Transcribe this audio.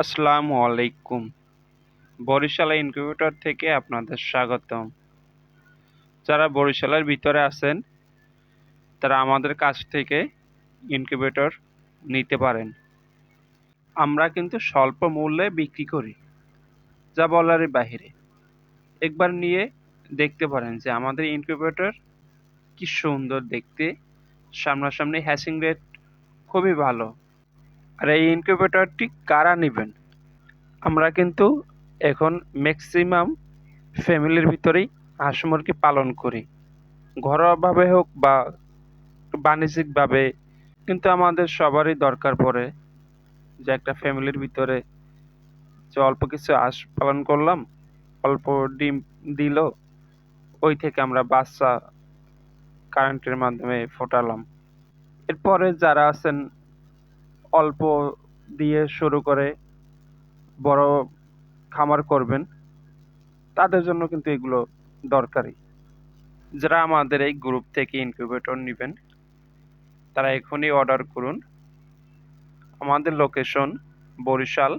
আসসালামু আলাইকুম। বরিশাল ইনকিউবেটর থেকে আপনাদের স্বাগতম। যারা বরিশালের ভিতরে আছেন তারা আমাদের কাছ থেকে ইনকিউবেটর নিতে পারেন। আমরা কিন্তু স্বল্প মূল্যে বিক্রি করি, যা বলারই বাহিরে। একবার নিয়ে দেখতে পারেন যে আমাদের ইনকিউবেটর কি সুন্দর দেখতে, সামনাসামনি হ্যাচিং রেট খুবই ভালো। আর এই ইনকিউবেটরটি কারা নেবেন? আমরা কিন্তু এখন ম্যাক্সিমাম ফ্যামিলির ভিতরেই হাঁস মুরগি পালন করি, ঘরোয়াভাবে হোক বা বাণিজ্যিকভাবে। কিন্তু আমাদের সবারই দরকার পড়ে যে একটা ফ্যামিলির ভিতরে যে অল্প কিছু হাঁস পালন করলাম, অল্প ডিম দিল, ওই থেকে আমরা বাচ্চা কারেন্টের মাধ্যমে ফোটালাম। এরপরে যারা আছেন অল্প দিয়ে শুরু করে বড় খামার করবেন, তাদের জন্য কিন্তু এগুলো দরকারি। যারা আমাদের এই গ্রুপ থেকে ইনকিউবেটর নেবেন তারা এখনই অর্ডার করুন। আমাদের লোকেশন বরিশাল